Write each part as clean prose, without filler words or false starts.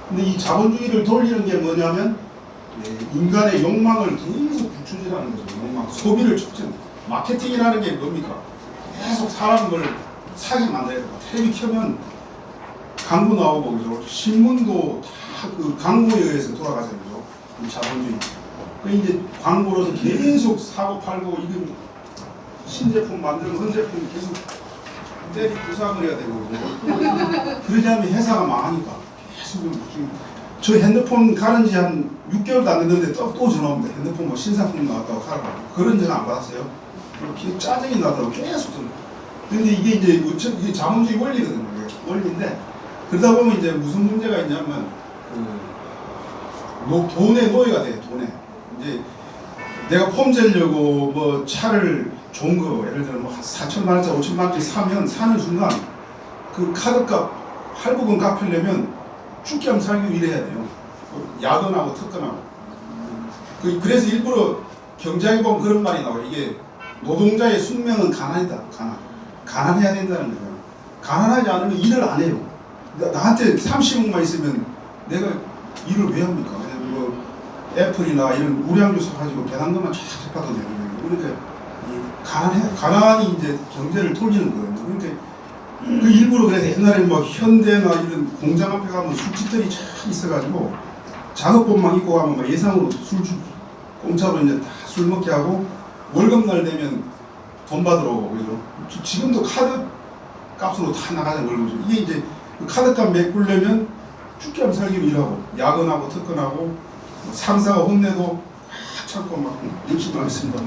근데 이 자본주의를 돌리는 게 뭐냐면 인간의 욕망을 계속 부추지라는 거죠. 욕망, 소비를 촉진. 마케팅이라는 게 뭡니까? 계속 사람을 사게 만들어야 돼요. 텔레비 켜면 광고 나오고 그죠. 신문도 다 그 광고에 의해서 돌아가잖아요. 이 자본주의. 그 이제 광고로서 계속 사고 팔고 이건 신제품 만들면 헌제품 계속 때리 부숴버려야 되고 그러지 않으면 회사가 망하니까 계속 지금 저 핸드폰 가른 지 한 6개월도 안 됐는데 또 전화 옵니다. 핸드폰 뭐 신상품 나왔다고 가라고. 그런 전화 안 받았어요. 이렇게 짜증이 나더라고 계속 좀. 근데 이게 이제 이게 자본주의 원리거든요. 원리인데 그러다 보면 이제 무슨 문제가 있냐면 돈의 노예가 돼요. 돈에 이제 내가 폼 재려고 뭐 차를 좋은 거 예를 들어 뭐 4천만 원짜리 5천만 원짜리 사는 순간 그 카드값 할부금 갚으려면 죽기 하면 살기 일해야 돼요. 야근하고 특근하고. 그래서 일부러 경제학에 보면 그런 말이 나와요. 이게 노동자의 숙명은 가난이다. 가난해야 된다는 거예요. 가난하지 않으면 일을 안 해요. 나한테 30억만 있으면 내가 일을 왜 합니까? 뭐 애플이나 이런 우량주 사가지고 배당금만 쫙 받아도 되는 거예요. 그러니까 가난이 이제 경제를 돌리는 거예요. 그러니까 그 일부러 그래서 옛날에 뭐 현대나 이런 공장 앞에 가면 술집들이 쫙 있어가지고 작업복만 입고 가면 막 예상으로 공짜로 이제 다 술 먹게 하고 월급날 되면 돈 받으러 오고 그죠. 지금도 카드 값으로 다 나가는 월급이죠. 이게 이제 그 카드값 메꾸려면 죽게 하면 살기로 일하고 야근하고 특근하고 상사가 혼내도 참고 막 열심히 하겠습니다.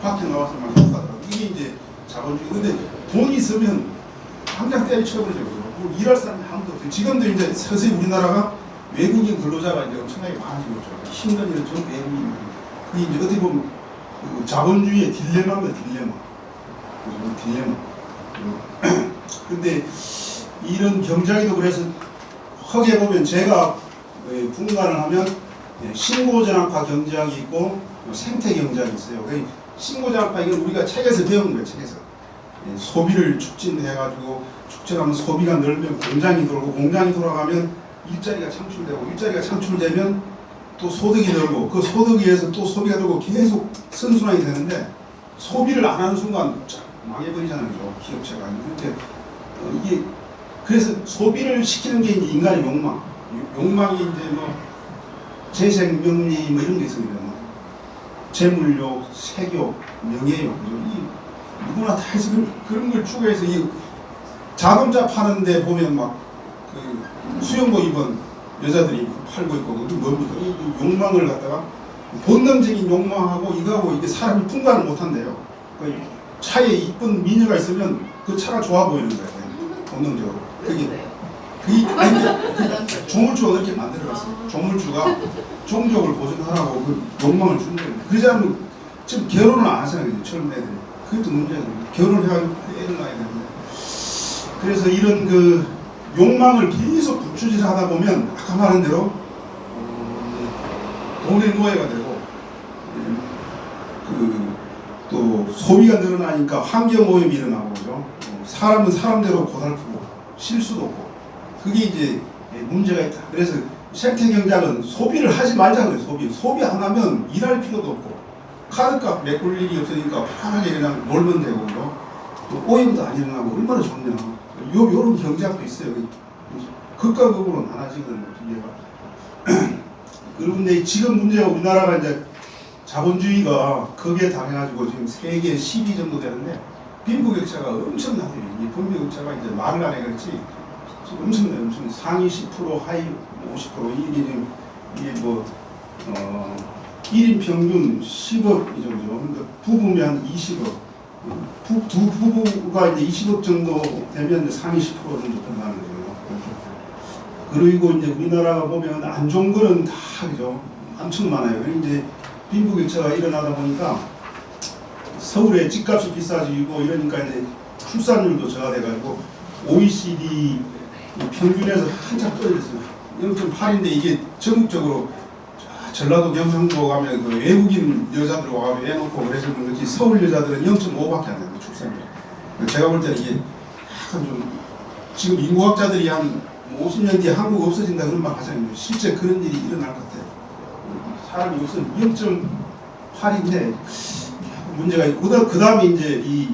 밖에 나와서 막 하더라고요. 이게 이제 자본주의. 근데 돈이 있으면 당장 때려쳐버리죠. 뭐 일할 사람이 아무도 없어요. 지금도 이제 서서히 우리나라가 외국인 근로자가 이제 엄청나게 많아지고 있죠. 힘든 일은 전부 외국인. 그게 이제 어떻게 보면 그 자본주의의 딜레마입니다. 딜레마. 근데 이런 경제학에도 그래서 허게 보면 제가 분간을 하면 신고전환파 경제학이 있고 생태 경제학이 있어요. 신고전환파 이건 우리가 책에서 배운 거예요. 책에서 소비를 촉진해가지고 촉진하면 소비가 늘면 공장이 돌고 공장이 돌아가면 일자리가 창출되고 일자리가 창출되면 또 소득이 늘고 그 소득에 의해서 또 소비가 늘고 계속 선순환이 되는데 소비를 안 하는 순간 망해버리잖아요. 기업체가. 그런데 이게 그래서 소비를 시키는 게 이제 인간의 욕망이 이제 뭐 재생, 명리 뭐 이런 게 있습니다. 재물욕, 색욕, 명예욕, 이 누구나 다 해서 그런 걸 추구해서 이 자동차 파는데 보면 막 그 수영복 입은 여자들이 팔고 있고 그게 뭡니까? 이 욕망을 갖다가 본능적인 욕망하고 이거하고 이게 사람이 분간을 못한대요. 그러니까 차에 이쁜 미녀가 있으면 그 차가 좋아 보이는 거예요. 본능적으로. 그게 조물주가 그렇게 만들어갔어요. 조물주가 종족을 보존하라고 그 욕망을 주는 거예요. 그러지 않으면 지금 결혼을 안 하잖아요. 젊은 애들이. 그것도 문제거든요. 결혼해가지고 애를 낳아야 되는데. 그래서 이런 그 욕망을 계속 부추질 하다 보면 아까 말한 대로 돈의 노예가 되고 또 소비가 늘어나니까 환경 오염이 일어나고 그죠. 사람은 사람대로 고달프고 실수도 없고 그게 이제 문제가 있다. 그래서 생태경제학은 소비를 하지 말자고요. 소비 안 하면 일할 필요도 없고 카드값 메꿀 일이 없으니까 편하게 그냥 놀면 되고 또 오염도 안 일어나고 얼마나 좋냐. 요런 경제학도 있어요. 극과 극으로 나눠지거든요. 그런데 지금 문제가 우리나라가 이제 자본주의가 거기에 당해가지고 지금 세계 10위 정도 되는데 빈부격차가 엄청나요. 이 빈부격차가 이제 말을 안 해 그렇지 엄청나요. 엄청 상위 10% 하위 50% 이게 뭐 1인 평균 10억이죠. 그런데 부부면 20억. 두 부부가 이제 20억 정도 되면 상위 10% 정도 된다는 거죠. 그리고 이제 우리나라가 보면 안 좋은 거는 다 그죠. 엄청 많아요. 이제 빈부격차가 일어나다 보니까 서울에 집값이 비싸지고 이러니까 이제 출산율도 저하돼가지고 OECD 평균에서 한참 떨어졌어요. 0.8인데 이게 전국적으로 전라도 경상도 가면 그 외국인 여자들 와가지고 애 놓고 그래서 그런지 서울 여자들은 0.5밖에 안 돼요. 출산율. 제가 볼 때는 이게 약간 좀 지금 인구학자들이 한 50년 뒤에 한국 없어진다 그런 말 하잖아요. 실제 그런 일이 일어날 것 같아요. 사람이 우선 2.8인데 문제가 있고, 그 다음에 이제 이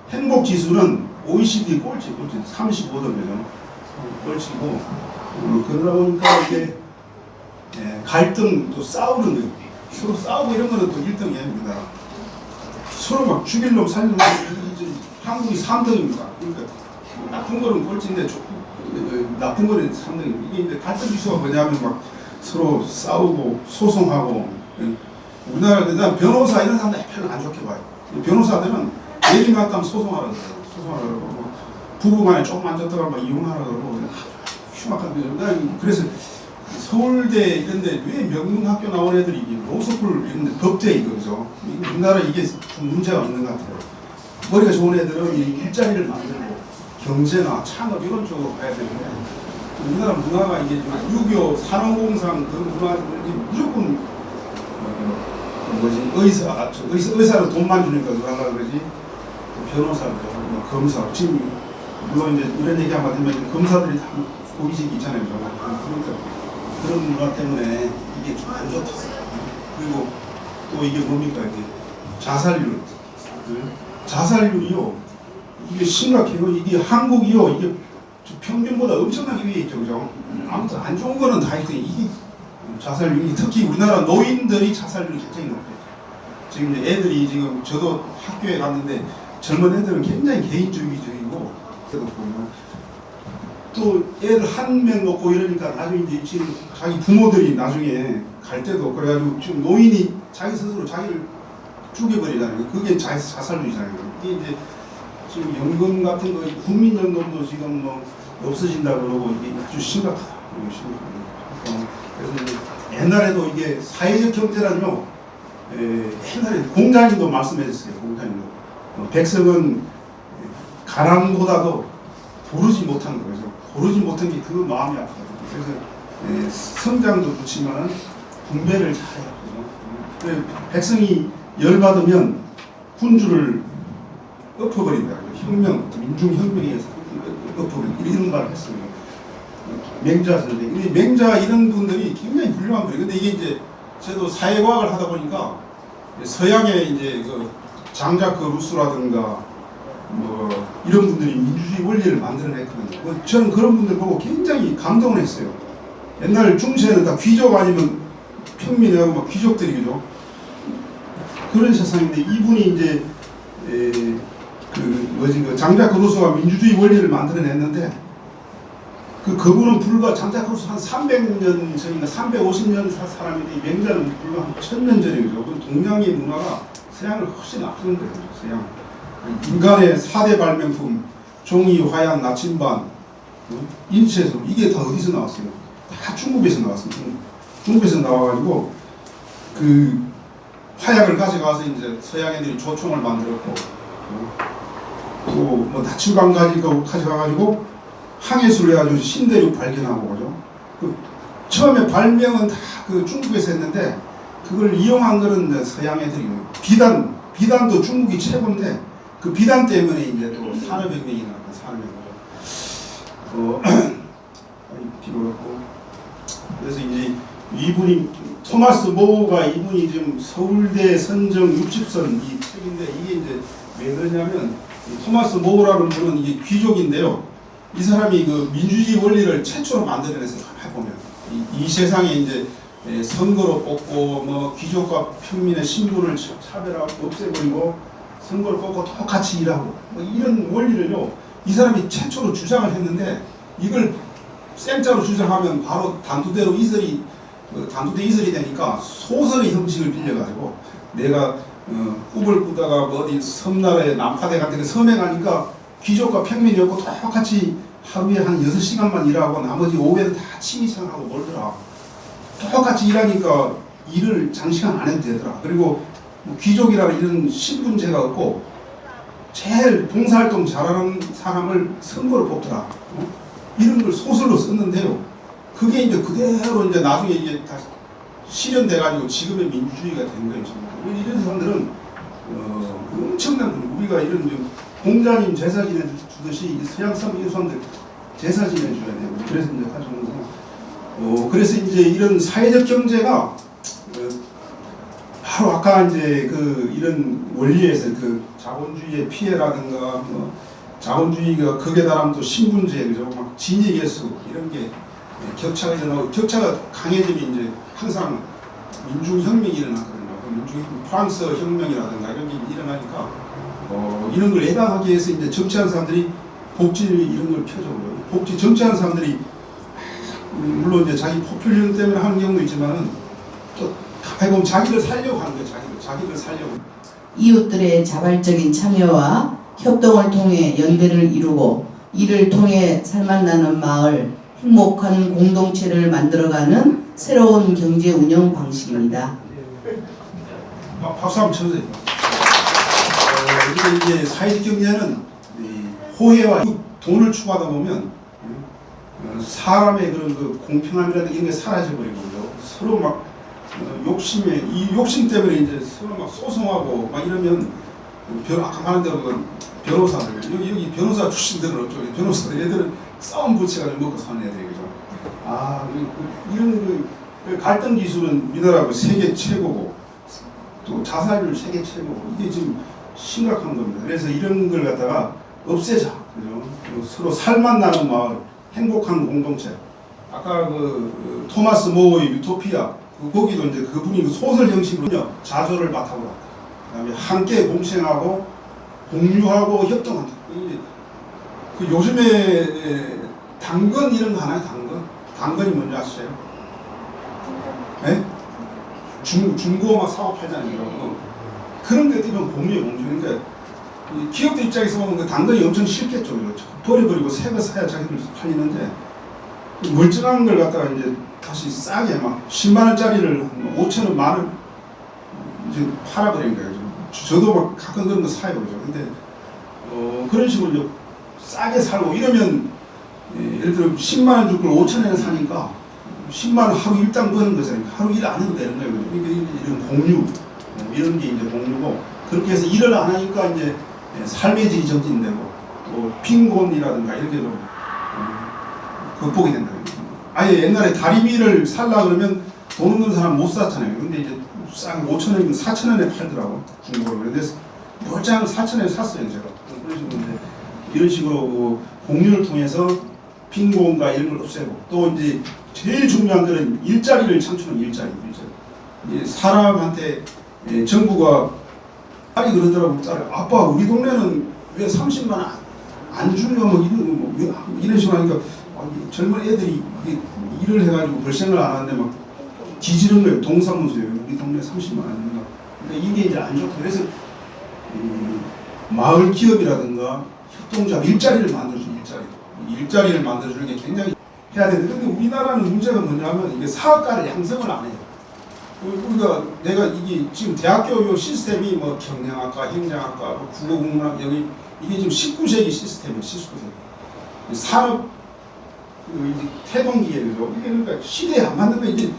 행복 지수는 OECD 꼴찌 35등이죠. 꼴찌고, 그러다 보니까 이게 갈등, 또 싸우는 거, 서로 싸우고 이런 거는 또 1등이에요. 서로 막 죽일 놈 살릴 놈, 한국이 3등입니다. 그러니까 나쁜 거는 꼴찌인데 나쁜 거는 3등입니다. 이게 이제 갈등 지수가 뭐냐면 막 서로 싸우고 소송하고, 우리나라 일단 변호사 이런 사람들 별로 안 좋게 봐요. 변호사들은 예리 맞다면 소송하라고 그래요. 소송하라고 그러고, 부부간에 조금 안 좋다가 막 이혼하라고 그러고, 흉악한 거죠. 그래서 서울대 이런데 왜 명문학교 나온 애들이 로스쿨 이런데 법대 이거죠. 우리나라 이게 좀 문제가 있는 것 같아요. 머리가 좋은 애들은 일자리를 만들고 경제나 창업 이런 쪽으로 가야 되는데, 우리나라 문화가 이게 유교 산업공상 그런 문화들이 무조건 의사로 돈만 주니까 누가 하려고 그러지? 변호사들, 검사, 지금 물론 이제 이런 얘기하면 되면 검사들이 다 고위직이 있잖아요. 그러니까 그런 문화 때문에 이게 좀 안 좋다. 그리고 또 이게 뭡니까? 이게 자살률. 자살률이요. 이게 심각해요. 이게 한국이요. 이게 평균보다 엄청나게 위에 있죠. 그죠? 아무튼 안 좋은 거는 다 있고, 이게 자살률이, 특히 우리나라 노인들이 자살률이 굉장히 높아요. 지금 이제 애들이, 지금 저도 학교에 갔는데 젊은 애들은 굉장히 개인주의적이고, 그래도 보면 또 애들 한 명 놓고 이러니까 나중에 이제 지금 자기 부모들이 나중에 갈 때도 그래가지고 지금 노인이 자기 스스로 자기를 죽여버리잖아요. 그게 자살률이잖아요. 이게 이제 지금 연금 같은 거, 국민연금도 지금 뭐 없어진다 그러고, 이게 아주 심각하다. 그래서 이제 옛날에도 이게 사회적 경제란요, 옛날에 공자님도 말씀해줬어요. 공자님도 백성은 가난보다도 고르지 못한 거죠. 고르지 못한 게 그 마음이 아프거든요. 그래서 성장도 좋지만 분배를 잘해야 되죠. 백성이 열받으면 군주를 엎어버린다. 혁명, 민중혁명에서 엎어버린다. 이런 말을 했어요. 맹자 선생. 맹자 이런 분들이 굉장히 훌륭한 분이에요. 근데 이게 이제 저도 사회과학을 하다 보니까 서양의 이제 그 장자크 루소라든가 뭐 이런 분들이 민주주의 원리를 만들어냈거든요. 저는 그런 분들 보고 굉장히 감동을 했어요. 옛날 중세는 다 귀족 아니면 평민하고 막 귀족들이죠. 그런 세상인데, 이분이 이제 그 장자크 루소가 민주주의 원리를 만들어냈는데, 그분은 불과 장자크 루소 한 300년 전인가 350년 사람인데, 맹자는 불과 한 1000년 전이죠. 그 동양의 문화가 서양을 훨씬 앞서는 거예요. 서양. 인간의 4대 발명품, 종이, 화약, 나침반, 인체에서, 이게 다 어디서 나왔어요? 다 중국에서 나왔습니다. 중국에서 나와가지고 그 화약을 가져가서 이제 서양 애들이 조총을 만들었고, 또 뭐 나침반 가져가가지고 항해술을 해가지고 신대륙 발견하고, 그죠? 처음에 발명은 다 그 중국에서 했는데, 그걸 이용한 거는 서양 애들이, 비단도 중국이 최고인데, 그 비단 때문에 이제 또 산업혁명이 나왔다. 산업혁명. 필요했고. 그래서 이제 이분이, 토마스 모가, 이분이 지금 서울대 선정 60선 이 책인데, 이게 이제 왜 그러냐면, 토마스 모라는 분은 이게 귀족인데요. 이 사람이 그 민주주의 원리를 최초로 만들어내서 해보면, 이 세상에 이제 선거로 뽑고, 뭐 귀족과 평민의 신분을 차별하고 없애버리고, 선거를 뽑고 똑같이 일하고, 뭐 이런 원리를요, 이 사람이 최초로 주장을 했는데, 이걸 생짜로 주장하면 바로 단두대로 이설이, 단두대 이설이 되니까 소설의 형식을 빌려가지고, 내가 꿈을 꾸다가 뭐 어디 섬나라에 남파대 같은 데 섬에 가니까 귀족과 평민이 없고 똑같이 하루에 한 6시간만 일하고 나머지 오후에는 다 취미생활하고 놀더라. 똑같이 일하니까 일을 장시간 안 해도 되더라. 그리고 뭐 귀족이라는 이런 신분제가 없고, 제일 봉사활동 잘하는 사람을 선거로 뽑더라. 이런 걸 소설로 썼는데요. 그게 이제 그대로 이제 나중에 이게 다 실현돼가지고 지금의 민주주의가 된 거예요. 이런 사람들은 엄청난, 우리가 이런 공자님 제사 지내주듯이 서양 사람들 제사 지내줘야 돼요. 그래서 이제 가져오면서 그래서 이제 이런 사회적 경제가 바로 아까 이제 이런 원리에서 자본주의의 피해라든가 자본주의가 극에 달하면 또 신분제, 그죠? 막 진위계수 이런 게 격차가 일어나고 격차가 강해지면 이제 항상 민중혁명이 일어나거든요. 프랑스 혁명이라든가 이런 게 일어나니까 이런 걸 예방하기 위해서 이제 정치하는 사람들이 복지 이런 걸 펴줘요. 복지 정치하는 사람들이 물론 이제 자기 포퓰리즘 때문에 하는 경우도 있지만은 또 가만히 보면 자기를 살려고 하는 거예요. 자기를 살려고. 이웃들의 자발적인 참여와 협동을 통해 연대를 이루고 이를 통해 살맛나는 마을, 행복한 공동체를 만들어가는 새로운 경제 운영 방식입니다. 박수 한번 쳐주세요. 이제 사회적 경제는 호혜와 돈을 추구하다 보면 사람의 그런 공평함이라든가 이런 게 사라져버리고요. 서로 막 욕심에 이 욕심 때문에 이제 서로 막 소송하고 막 이러면 아까 말한 대로 변호사들 여기 변호사 출신들은 어쩌고 변호사들 애들은 싸움 붙여가지고 먹고 사는 애들이 그죠. 이런 갈등 기술은 우리나라가 세계 최고고 또 자살률 세계 최고고 이게 지금 심각한 겁니다. 그래서 이런 걸 갖다가 없애자. 그죠? 서로 살맛나는 마을, 행복한 공동체. 아까 토마스 모어의 유토피아 거기도 이제 그분이 소설 형식으로 자조를 바탕으로 한다. 그다음에 함께 공생하고 공유하고 협동한다. 요즘에 당근 이런 거 하나요? 당근이 뭔지 아시죠? 네? 중고 막 사고 팔잖아요. 그런 데 뛰면 공유. 그러니까 기업들 입장에서 보면 당근이 엄청 싫겠죠. 버려버리고 새 거 사야 자기들 팔리는데 멀쩡한 걸 갖다가 이제 다시 싸게 막 10만 원짜리를 5천 원, 만 원 이제 팔아버린 거예요. 저도 막 가끔 그런 거 사요. 그죠? 근데 그런 식으로 이제 싸게 살고 이러면 예를 들어 10만 원 줄 걸 5천 원에 사니까 10만 원 하루 일당 버는 거잖아요. 하루 일 안 해도 되는 거예요. 그러니까 이런 공유 이런 게 이제 공유고 그렇게 해서 일을 안 하니까 이제 삶의 질이 정진되고 또 빈곤이라든가 이런 게 좀 극복이 된다. 아예 옛날에 다리미를 살라 그러면 돈 없는 사람 못 샀잖아요. 근데 이제 싼 5천 원이면 4천 원에 팔더라고 중고로. 그래서 멀쩡한 4천 원에 샀어요 제가. 그런 식으로 이제 이런 식으로 공유를 통해서 빈곤과 이런 걸 없애고 또 이제 제일 중요한 거는 일자리를 창출하는 일자리. 사람한테 정부가 딸이 그러더라고. 아빠 우리 동네는 왜 30만 원 안 주냐 뭐 이런 식으로 하니까 젊은 애들이 일을 해가지고 벌생을 안 하는데 막 뒤지는 거예요. 동사무소에 우리 동네 30만 원 안 준다. 그러니까 이게 이제 안 좋고 그래서 마을 기업이라든가 협동조합 일자리를 만들어주는 일자리를 만들어주는 게 굉장히 해야 되는데 근데 우리나라는 문제가 뭐냐면 이게 사업가를 양성을 안 해요. 우리가 내가 이게 지금 대학교 요 시스템이 뭐 경영학과, 행정학과, 국어국문학 여기 이게 지금 19세기 시스템이에요. 19세기 산업 태동기예요. 이게 그러니까 시대에 안 맞는 거 이게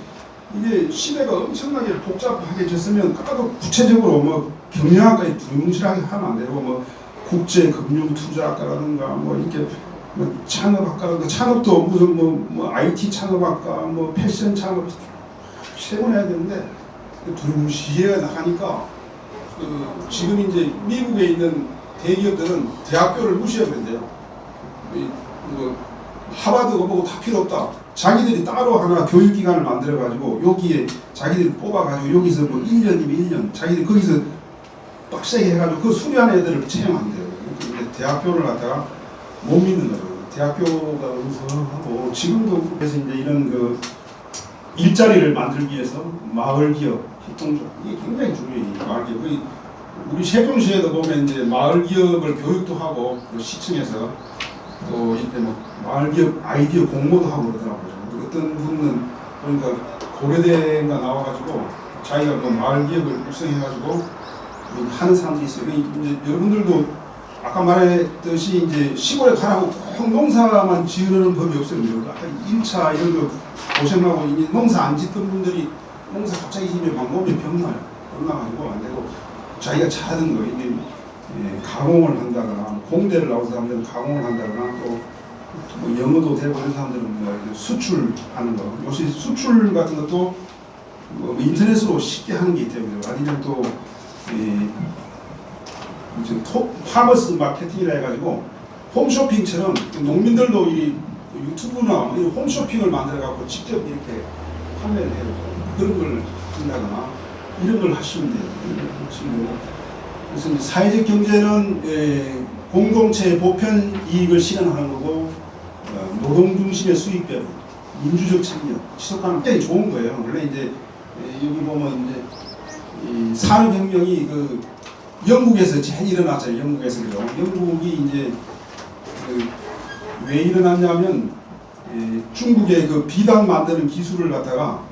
시대가 엄청나게 복잡하게 졌으면 아까도 구체적으로 뭐 경영학과에 두루뭉실하게 하면 안 되고 뭐 국제금융투자학과라든가 뭐 이렇게 뭐 창업학과라든가 창업도 무슨 뭐 IT 창업학과 뭐 패션 창업 세분해야 되는데 두루뭉실해 나가니까 지금 이제 미국에 있는 대기업들은 대학교를 무시해버린대요. 뭐 하버드가 보고 다 필요 없다. 자기들이 따로 하나 교육기관을 만들어가지고 여기에 자기들이 뽑아가지고 여기서 뭐 1년이면 1년 자기들이 거기서 빡세게 해가지고 그 수리하는 애들을 채용한대요. 근데 대학교를 갖다가 못 믿는 거죠. 대학교가 우선하고 지금도 그래서 이제 이런 일자리를 만들기 위해서 마을기업, 협동조합 이게 굉장히 중요해요. 마을기업. 우리 세종시에도 보면 이제 마을기업을 교육도 하고 시청에서 또 이때 뭐 마을기업 아이디어 공모도 하고 그러더라고요. 어떤 분은 그러니까 고려대가 나와가지고 자기가 그 마을기업을 육성해가지고 하는 사람들이 있어요. 이제 여러분들도 아까 말했듯이 이제 시골에 가라고 꼭 농사만 지으려는 법이 없어요. 아까 1차 이런 거 고생하고 이제 농사 안 짓던 분들이 농사 갑자기 지면 막 몸에 병나요. 병나가지고 안 되고 자기가 잘하던 거 이게 가공을 한다거나 공대를 나온 사람들은 가공을 한다거나 또 뭐 영어도 되고 이런 사람들은 뭐 수출하는 거, 요새 수출 같은 것도 뭐 인터넷으로 쉽게 하는 게 있대요. 아니면 또 이제 파머스 마케팅이라 해가지고 홈쇼핑처럼 농민들도 이 유튜브나 이 홈쇼핑을 만들어 갖고 직접 이렇게 판매를 해요. 그런 걸 한다거나 이런 걸 하시면 돼요. 그래서 이제 사회적 경제는 공동체의 보편 이익을 실현하는 거고, 노동 중심의 수익별, 민주적 책임, 지속가능 굉장히 좋은 거예요. 원래 이제 여기 보면 이제 이 산업혁명이 그 영국에서 제일 일어났잖아요. 영국에서요. 영국이 이제 왜 일어났냐면 중국의 그 비단 만드는 기술을 갖다가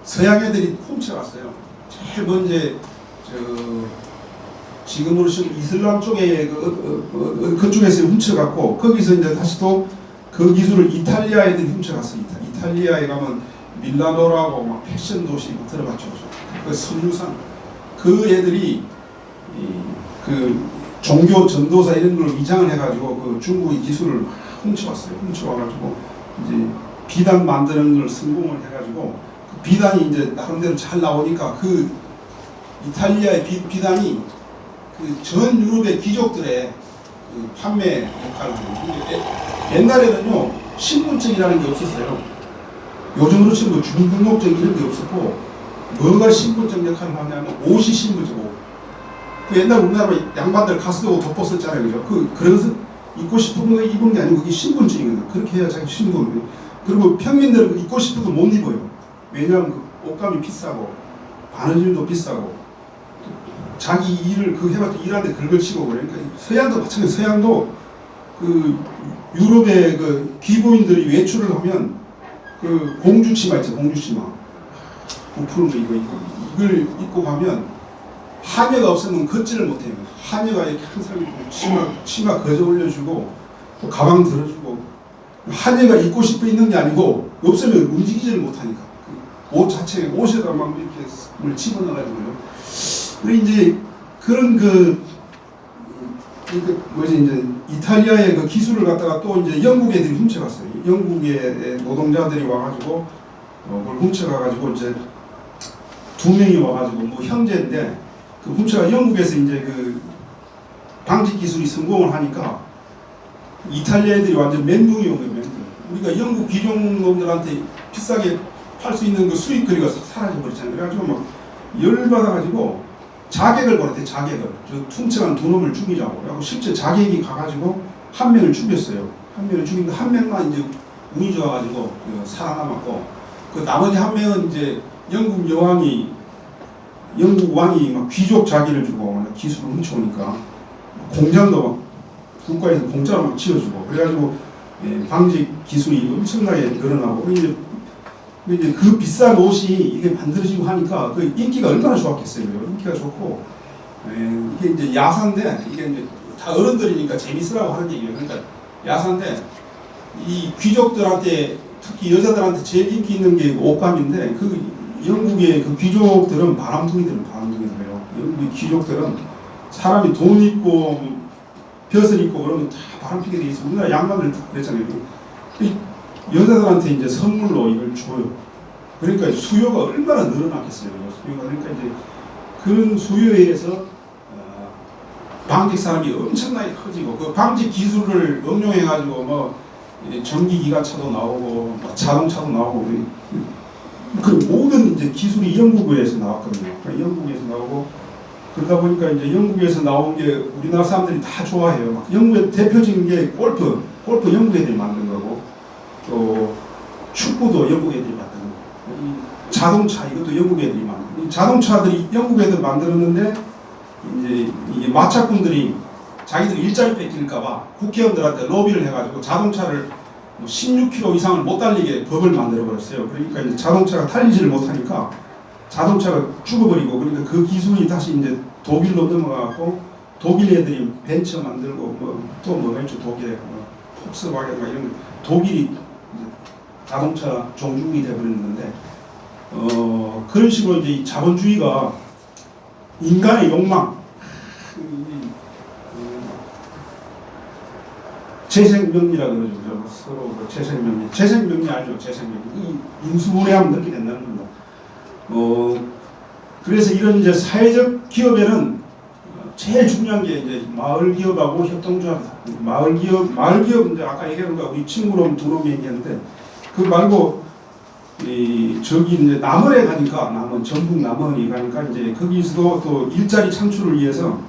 서양 애들이 훔쳐갔어요. 제일 먼저 지금으로 치면 이슬람 쪽에 그쪽에서 훔쳐갔고, 거기서 이제 다시 또 그 기술을 이탈리아 애들이 훔쳐갔어요. 이탈리아에 가면 밀라노라고 막 패션 도시 막 들어갔죠. 그 섬유산 그 애들이 그 종교 전도사 이런 걸 위장을 해가지고 그 중국의 기술을 훔쳐왔어요. 훔쳐와가지고 이제 비단 만드는 걸 성공을 해가지고 그 비단이 이제 나름대로 잘 나오니까 그 이탈리아의 비단이 그 전 유럽의 귀족들의 그 판매 역할을 해요. 옛날에는요 신분증이라는 게 없었어요. 요즘으로 치면 뭐 중등록증 이런 게 없었고, 뭐가 신분증 역할을 하냐면 옷이 신분증. 그 옛날 우리나라 양반들 가스도 덮어 썼잖아요, 그죠? 그래서 입고 싶은 거 입은 게 아니고 그게 신분증이거든요. 그렇게 해야 자기 신분. 그리고 평민들은 입고 싶어도 못 입어요. 왜냐하면 그 옷감이 비싸고 바느질도 비싸고 자기 일을 그 해봤자 일하는데 긁어치고 그러니까 서양도 마찬가지. 서양도 그 유럽의 그 귀부인들이 외출을 하면 그 공주치마 있죠, 공주치마. 부푸른 거 이걸 입고 가면 하녀가 없으면 걷지를 못해요. 하녀가 이렇게 항상 치마 거저 올려주고 또 가방 들어주고, 하녀가 입고 싶어 있는 게 아니고 없으면 움직이지를 못하니까 옷 자체에 옷에다 막 이렇게 물 집어넣어가지고요. 그리고 이제 그런 뭐지 이제 이탈리아의 그 기술을 갖다가 또 이제 영국 애들이 훔쳐갔어요. 영국의 노동자들이 와가지고 그걸 훔쳐가가지고 이제 두 명이 와가지고 뭐 형제인데 그 훔쳐가 영국에서 이제 그 방직 기술이 성공을 하니까 이탈리아 애들이 완전 멘붕이 온 거예요. 멘붕. 우리가 영국 귀족놈들한테 비싸게 팔 수 있는 그 수입거리가 사라져 버렸잖아요. 그래가지고 막 열받아가지고 자객을 걸었대. 자객을 저 훔쳐간 두 놈을 죽이자고. 그래고 실제 자객이 가가지고 한 명을 죽였어요. 한 명을 죽이는데 한 명만 이제 운이 좋아가지고 살아남았고, 그 나머지 한 명은 이제 영국 왕이 막 귀족 자기를 주고 기술을 훔쳐오니까 공장도 막 국가에서 공짜로 막 지어주고 그래가지고 방직 기술이 엄청나게 늘어나고, 이제 그 비싼 옷이 이게 만들어지고 하니까 그 인기가 얼마나 좋았겠어요. 인기가 좋고, 이게 이제 야사인데 이게 이제 다 어른들이니까 재밌으라고 하는 얘기예요. 그러니까 야사인데 이 귀족들한테 특히 여자들한테 제일 인기 있는 게 옷감인데, 그 영국의 그 귀족들은 바람둥이들이에요. 영국의 귀족들은 사람이 돈 있고 벼슬 있고 그러면 다 바람피게 돼 있어. 우리나라 양반들 다 그랬잖아요. 여자들한테 이제 선물로 이걸 줘요. 그러니까 수요가 얼마나 늘어났겠어요. 수요가. 그러니까 이제 그런 수요에 의해서 방직 산업이 엄청나게 커지고, 그 방직 기술을 응용해가지고 뭐 전기 기관차도 나오고 자동차도 나오고, 그 모든 이제 기술이 영국에서 나왔거든요. 그러니까 영국에서 나오고, 그러다 보니까 이제 영국에서 나온 게 우리나라 사람들이 다 좋아해요. 막 영국의 대표적인 게 골프 영국 애들이 만든 거고, 또 축구도 영국 애들이 만든 거고, 자동차 이것도 영국 애들이 만든 거고, 자동차들이 영국 애들 만들었는데 이제 이게 마차꾼들이 자기들 일자리 뺏길까봐 국회의원들한테 로비를 해가지고 자동차를 16km 이상을 못 달리게 법을 만들어 버렸어요. 그러니까 이제 자동차가 달리지를 못하니까 자동차가 죽어버리고, 그러니까 그 기술이 다시 이제 독일로 넘어가고, 독일 애들이 벤츠 만들고 또 뭐가 있죠. 독일에 폭스바겐 막 이런 독일이 자동차 종주국이 되어버렸는데, 그런 식으로 이제 이 자본주의가 인간의 욕망, 재생명리라 그러죠. 그죠? 서로 그 재생명리. 재생명리 알죠? 재생명리. 이 인수분해하면 넣게 된다는 겁니다. 그래서 이런 이제 사회적 기업에는 제일 중요한 게 이제 마을 기업하고 협동조합. 마을 기업 이제 아까 얘기한 거 우리 친구놈 두 놈이 얘기했는데 그 말고 저기 이제 남원에 가니까 전북 남원에 가니까 이제 거기서도 또 일자리 창출을 위해서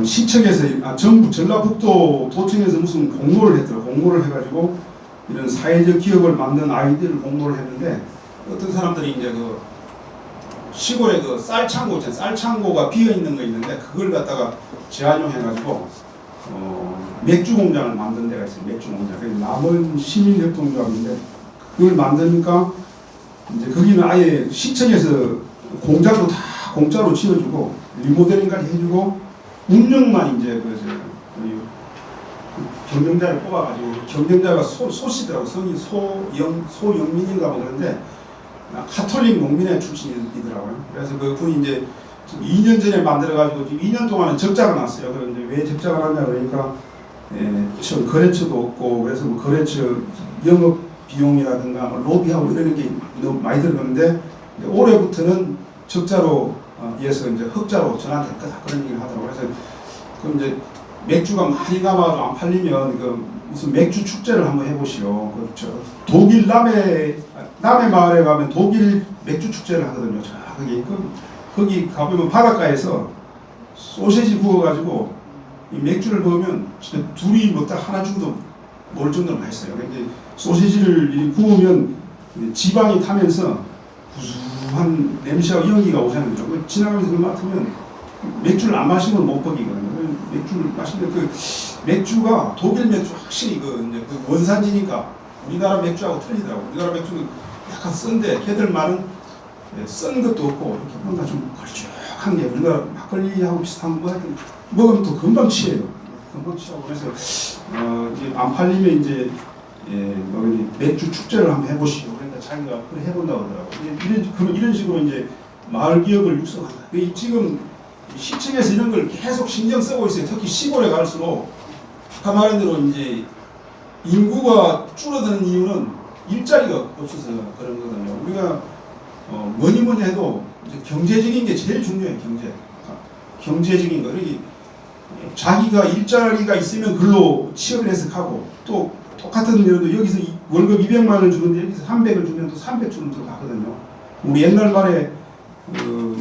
시청에서 전북 전라북도 도청에서 무슨 공모를 했더라고. 공모를 해가지고 이런 사회적 기업을 만든 아이디어를 공모를 했는데 어떤 사람들이 이제 그 시골에 그 쌀창고 있잖아요. 쌀창고가 비어 있는 거 있는데 그걸 갖다가 재활용해가지고 맥주 공장을 만든 데가 있어요. 맥주 공장. 그게 남원 시민협동조합인데 그걸 만드니까 이제 거기는 아예 시청에서 공장도 다 공짜로 지어주고 리모델링까지 해주고 운영만 이제 경영자를 뽑아가지고 경영자가 소씨더라고. 성이 소영민인가 뭐 그런데 카톨릭 농민회 출신이더라고요. 그래서 그 분이 이제 2년 전에 만들어가지고 지금 2년 동안은 적자가 났어요. 그런데 왜 적자가 났냐 그러니까 거래처도 없고 그래서 뭐 거래처 영업 비용이라든가 뭐 로비하고 이런 게 너무 많이 들어가는데 올해부터는 적자로 이어서 이제 흑자로 전환될 거다 그런 얘기를 하더라고요. 그래서 그럼 이제 맥주가 많이 남아서 안 팔리면 그 무슨 맥주 축제를 한번 해보시오. 그렇죠. 독일 남해 마을에 가면 독일 맥주 축제를 하거든요. 거기 가보면 바닷가에서 소세지 구워가지고 이 맥주를 먹으면 진짜 둘이 먹다 하나 정도 먹을 정도로 맛있어요. 근데 소세지를 구우면 지방이 타면서 구수한 냄새와 연기가 오잖아요. 지나가면서 맡으면 맥주를 안 마시면 못 먹이거든요. 맥주를 마시면 그 맥주가 독일 맥주 확실히 이제 그 원산지니까 우리나라 맥주하고 틀리더라고. 우리나라 맥주는 약간 쓴데 걔들만은 쓴 것도 없고 이렇게 뭔가 좀 걸쭉한 게 우리나라 막걸리하고 비슷한 거 먹으면 또 금방 취해요. 금방 취하고 그래서 이제 안 팔리면 이제 맥주 축제를 한번 해보시오. 그러니까 자기가 그래 해본다고 하더라고. 이런 식으로 이제 마을 기업을 육성한다. 지금 시청에서 이런 걸 계속 신경 쓰고 있어요. 특히 시골에 갈수록 아까 말한 대로 이제 인구가 줄어드는 이유는 일자리가 없어서 그런 거거든요. 우리가 뭐니 해도 이제 경제적인 게 제일 중요해요. 경제적인 거. 이렇게 자기가 일자리가 있으면 글로 취업을 해서 가고 또 똑같은 일도 여기서 월급 200만 원을 주는데 여기서 300을 주면 또 300 주는 데로 가거든요. 우리 옛날 말에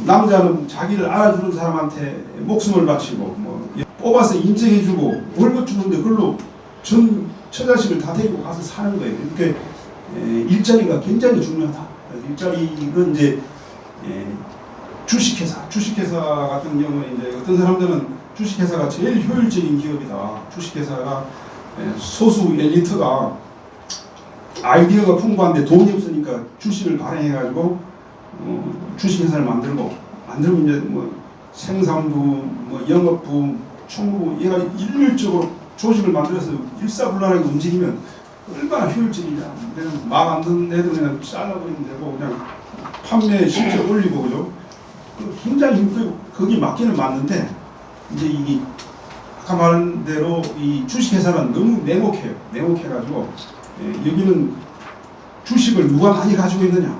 남자는 자기를 알아주는 사람한테 목숨을 바치고 뭐 뽑아서 인정해주고 월급 주는데 그걸로 전 처자식을 다 데리고 가서 사는 거예요. 이렇게 일자리가 굉장히 중요하다. 일자리는 이제 주식회사 같은 경우는 이제 어떤 사람들은 주식회사가 제일 효율적인 기업이다. 주식회사가 소수 엘리트가 아이디어가 풍부한데 돈이 없으니까 주식을 발행해가지고 주식회사를 만들면 이제 뭐 생산부, 뭐 영업부, 총무 얘가 일률적으로 조직을 만들어서 일사불란하게 움직이면 얼마나 효율적이냐. 그냥 막 안 듣는 애들 그냥 잘라버리면 되고 그냥 판매 실적 올리고 그죠. 굉장히 거기 맞기는 맞는데 이제 이게 아까 말한 대로 이 주식회사는 너무 냉혹해가지고 여기는 주식을 누가 많이 가지고 있느냐.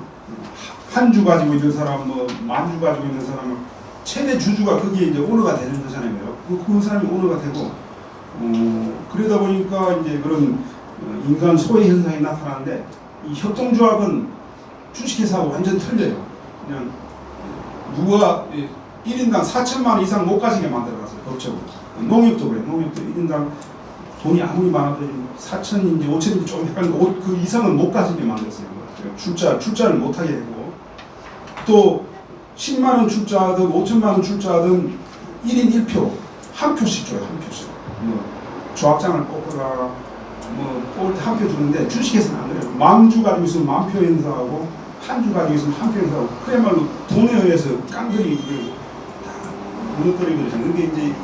한 주 가지고 있는 사람, 뭐 만 주 가지고 있는 사람은 최대 주주가 거기에 이제 오너가 되는 거잖아요. 그 사람이 오너가 되고 그러다 보니까 이제 그런 인간 소외 현상이 나타나는데 이 협동조합은 주식회사하고 완전 틀려요. 그냥 누가 1인당 4천만 원 이상 못 가지게 만들어놨어요. 법적으로. 농협도 그래요. 농협도 1인당 돈이 아무리 많아도 4천인지 5천인지 조금 헷갈리고 그 이상은 못 가지게 만들었어요. 출자를 못하게 되고 또 10만 원 출자하든 5천만 원 출자하든 1인 1표 한 표씩 줘요. 한 표씩. 뭐 조합장을 뽑거나 뭐 뽑을 때 한 표 주는데 주식에서는 안 그래요. 만 주 가지고 있으면 만 표 행사하고 한 주 가지고 있으면 한 표 행사하고 그야말로 돈에 의해서 깡들이 무너뜨리고 그러잖아요. 그게 이제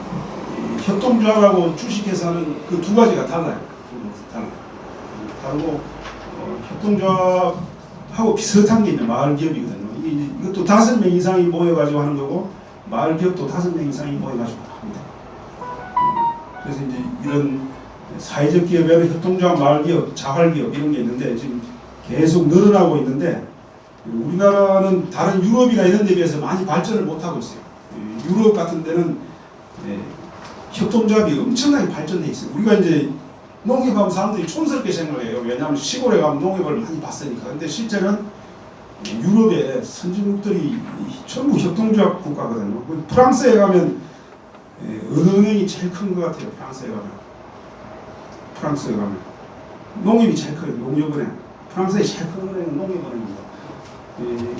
협동조합하고 주식회사는 그 두 가지가 달라요. 다르고 협동조합하고 비슷한 게 있는 마을 기업이거든요. 이것도 5명 이상이 모여가지고 하는 거고 마을 기업도 5명 이상이 모여가지고 합니다. 그래서 이제 이런 사회적 기업에는 협동조합, 마을기업, 자활기업 이런 게 있는데 지금 계속 늘어나고 있는데 우리나라는 다른 유럽이나 이런 데 비해서 많이 발전을 못하고 있어요. 유럽 같은 데는 협동조합이 엄청나게 발전돼 있어요. 우리가 이제 농협하면 사람들이 촌스럽게 생각해요. 왜냐하면 시골에 가면 농협을 많이 봤으니까. 근데 실제는 유럽의 선진국들이 전부 협동조합 국가거든요. 프랑스에 가면 은행이 제일 큰 것 같아요. 프랑스에 가면 농협이 제일 커요. 농협은행. 프랑스의 제일 큰 은행은 농협은행입니다.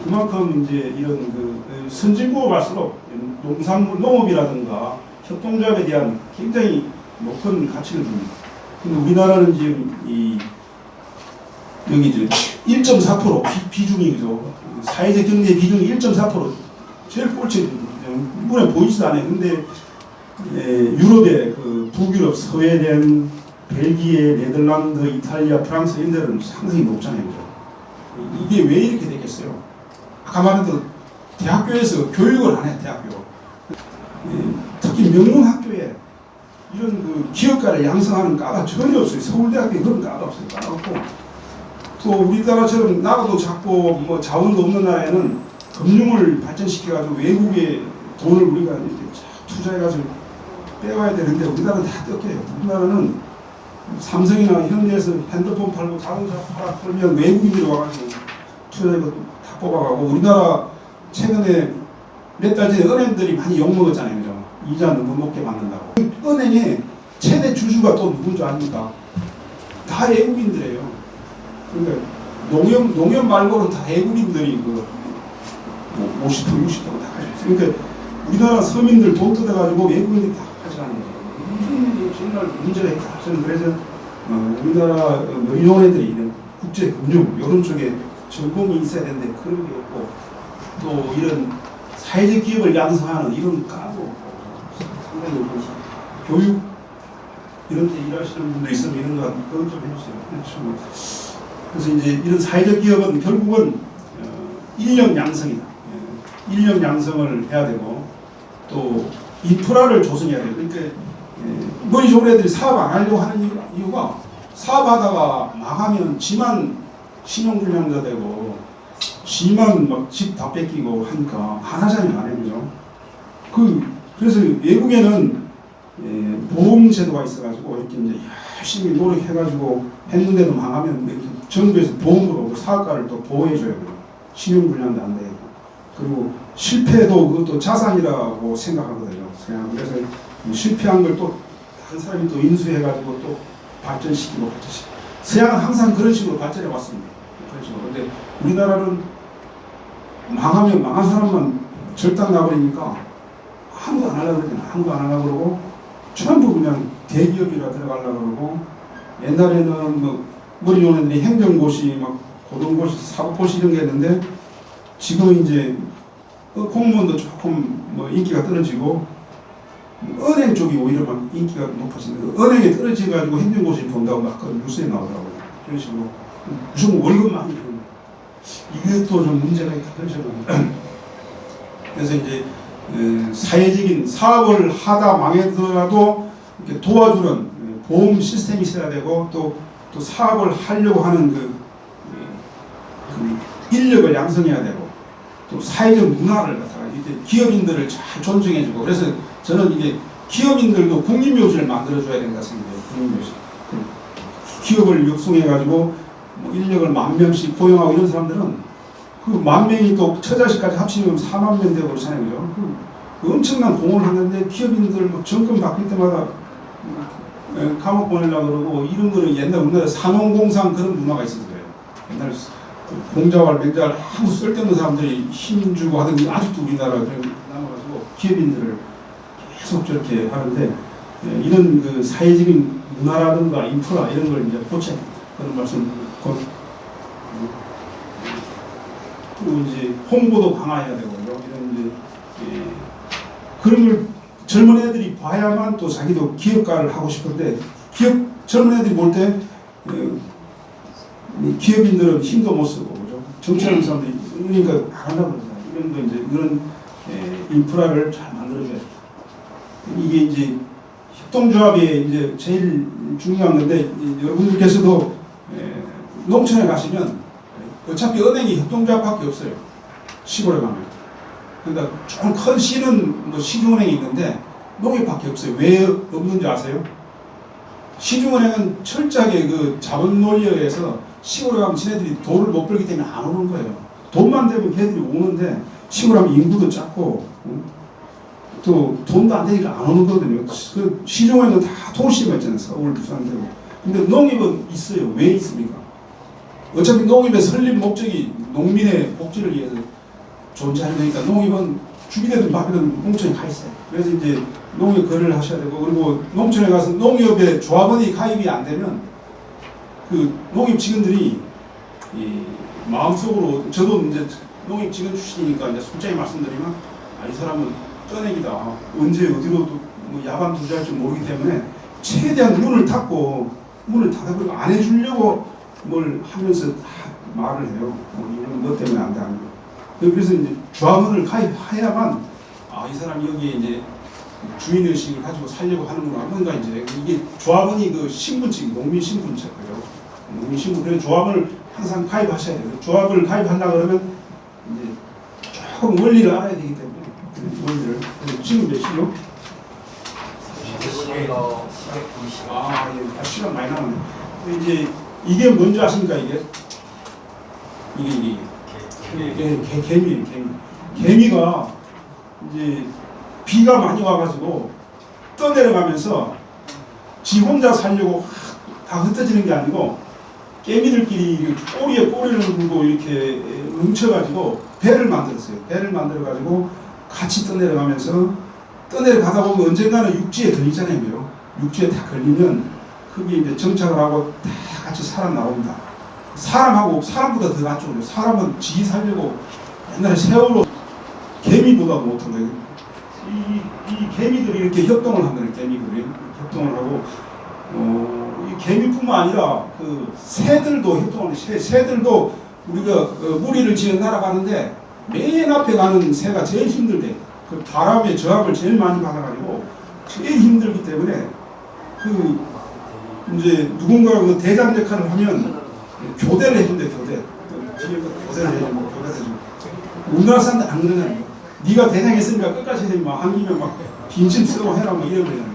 그만큼 이제 이런 그 선진국으로 갈수록 농산물 농업이라든가 협동조합에 대한 굉장히 높은 가치를 줍니다. 근데 우리나라는 지금 여기 1.4% 비중이죠. 사회적 경제 비중이 1.4% 제일 꼴찌. 눈에 보이지도 않아요. 근데 유럽의 그 북유럽, 스웨덴, 벨기에, 네덜란드, 이탈리아, 프랑스 이런 데는 상당히 높잖아요. 그죠? 이게 왜 이렇게 되겠어요? 아까 말했던 대학교에서 교육을 안 해요. 대학교. 특히 명문학교에 이런 그 기업가를 양성하는 과가 전혀 없어요. 서울대학교에 그런 과가 없어요. 과가 없고 또 우리나라처럼 나라도 작고 뭐 자원도 없는 나라에는 금융을 발전시켜가지고 외국에 돈을 우리가 이제 투자해가지고 빼와야 되는데 우리나라는 다 뜯겨요. 우리나라는 삼성이나 현대에서 핸드폰 팔고 자동차 팔면 외국인들이 와가지고 투자해서 다 뽑아가고 우리나라 최근에 몇 달 전에 은행들이 많이 욕먹었잖아요. 그죠? 이자 너무 높게 받는다고. 은행의 최대 주주가 또 누군 줄 아닙니까? 다 외국인들이에요. 그러니까 농협 말고는 다 외국인들이 그 50%, 60% 다 가지고 있어요. 그러니까 우리나라 서민들 돈 뜯어가지고 외국인들이 다 가져가는 거죠. 무슨 정말 문제가 있다. 저는 그래서 우리나라 의료원들이 이런 국제금융 이런 쪽에 전공이 있어야 되는데 그런 게 없고 또 이런 사회적 기업을 양성하는 이런 과도 상당히 교육 이런 데 일하시는 분들 있으면 이런 거 그건 좀 해주세요. 그래서 이제 이런 사회적 기업은 결국은 인력 양성이다. 인력 양성을 해야 되고 또 인프라를 조성해야 돼요. 그러니까 머리 좋은 애들이 사업 안 하려고 하는 이유가 사업하다가 망하면 지만 신용불량자 되고 지만 막 집 다 뺏기고 하니까 안 하잖아요. 안 해요. 그래서 외국에는 보험제도가 있어가지고 이렇게 이제 열심히 노력해가지고 했는데도 망하면 이렇게 정부에서 보험으로 사업가를 또 보호해줘요. 신용불량도 안 되고. 그리고 실패도 그것도 자산이라고 생각하거든요. 그래서 실패한 걸 또 한 사람이 또 인수해가지고 또 발전시키고. 서양은 항상 그런 식으로 발전해 왔습니다. 그런 식으로. 근데 우리나라는 망하면 망한 사람만 절단 나버리니까 아무도 안 하려고 그러잖아요. 아무도 안 하려고 그러고 전부 그냥 대기업이라 들어가려고 그러고 옛날에는 뭐 머리 좋은 애들이 행정고시 막 고등고시 사법고시 이런 게 있는데 지금은 이제 공무원도 조금 뭐 인기가 떨어지고 은행 쪽이 오히려 막 인기가 높아지는데 은행에 떨어져가지고 행정고시 본다고 막 뉴스에 나오더라고요. 그런 식으로 무슨 월급만 이것도 좀 문제가 있다. 그런 식으로. 그래서 이제 사회적인 사업을 하다 망했더라도 이렇게 도와주는 보험 시스템이 있어야 되고 또 사업을 하려고 하는 그 인력을 양성해야 되고 또 사회적 문화를 갖다가 이렇게 기업인들을 잘 존중해주고 그래서 저는 이게 기업인들도 국립묘지를 만들어줘야 된다 생각해요. 국립묘지. 기업을 육성해가지고 뭐 인력을 10,000명씩 고용하고 이런 사람들은 그 10,000명이 또 처자식까지 합치면 40,000명 되고 그렇잖아요. 그죠? 그 엄청난 공을 하는데 기업인들 뭐 정권 바뀔 때마다 감옥 보내려고 그러고 이런 거는 옛날 우리나라 산업공상 그런 문화가 있어서 그래요. 옛날 공자왈 맹자왈 아무 쓸데없는 사람들이 힘주고 하던 게 아직도 우리나라 그런 남아가지고 기업인들을 계속 저렇게 하는데 이런 그 사회적인 문화라든가 인프라 이런 걸 이제 고쳐야 됩니다. 그런 말씀 그리고 이제 홍보도 강화해야 되고 이런 이제 그런 걸 젊은 애들이 봐야만 또 자기도 기업가를 하고 싶은데 젊은 애들이 볼 때 기업인들은 힘도 못 쓰고 그죠? 정치하는 사람들이 그러니까 안 한다고 그러잖아요. 이런 거 이제 이런 인프라를 잘 만들어줘야 돼. 이게 이제 협동조합이 이제 제일 중요한 건데 여러분들께서도 농촌에 가시면 어차피 은행이 협동조합밖에 없어요. 시골에 가면. 그러니까 좀 큰 시는 뭐 시중은행이 있는데 농협밖에 없어요. 왜 없는지 아세요? 시중은행은 철저하게 그 자본 논리에 의해서 시골에 가면 지네들이 돈을 못 벌기 때문에 안 오는 거예요. 돈만 되면 걔들이 오는데 시골에 가면 인구도 작고 또 돈도 안 되니까 안 오는 거거든요. 그 시중은행은 다 도시가 있잖아요. 서울, 부산, 대구. 근데 농협은 있어요. 왜 있습니까? 어차피 농협의 설립 목적이 농민의 복지를 위해서 존재하는 거니까 농협은 주기되든 밥이든 농촌에 가 있어요. 그래서 이제 농협 거래를 하셔야 되고, 그리고 농촌에 가서 농협에 조합원이 가입이 안 되면 그 농협 직원들이 이 마음속으로, 저도 이제 농협 직원 출신이니까 이제 솔직히 말씀드리면 이 사람은 떠내기다. 언제 어디로 뭐 야반 투자할지 모르기 때문에 최대한 문을 닫아버리고 안 해주려고 뭘 하면서 말을 해요. 이건 너 때문에 안 돼. 그래서 이제 조합원을 가입해야만 이 사람이 여기에 이제 주인의식을 가지고 살려고 하는구나. 뭔가 이제 이게 조합원이 그 신분증, 농민 신분증이에요. 농민 신분. 그래서 조합을 항상 가입하셔야 돼요. 조합을 가입하려고 그러면 이제 조금 원리를 알아야 되기 때문에 원리를. 지금 몇 시요? 시간 많이 남았네. 이제 이게 뭔지 아십니까? 이게 개미예요. 개미가 이제 비가 많이 와가지고 떠내려가면서 지 혼자 살려고 다 흩어지는 게 아니고 개미들끼리 꼬리에 꼬리를 물고 이렇게 뭉쳐가지고 배를 만들었어요. 배를 만들어가지고 같이 떠내려가다 보면 언젠가는 육지에 걸리잖아요. 육지에 다 걸리면 그게 이제 정착을 하고 다 같이 살아나옵니다. 사람보다 더 낫죠. 사람은 지 살려고 옛날에 세월호 개미보다 못한 거예요. 이 개미들이 이렇게 협동을 한다는 개미들이 협동을 하고 이 개미뿐만 아니라 그 새들도 협동을 해요. 새들도 우리가 무리를 지어 날아가는데 맨 앞에 가는 새가 제일 힘들대. 그 바람의 저항을 제일 많이 받아가지고 제일 힘들기 때문에 그 이제 누군가가 그 대장 역할을 하면 교대를 해준대. 교대를 해주고 교대를 해주고. 우리나라 사람들 안 그러잖아요. 네가 대장했으니까 끝까지 해야지 한 김에 막 빈심 쓰고 해라 막 이러는 거예요.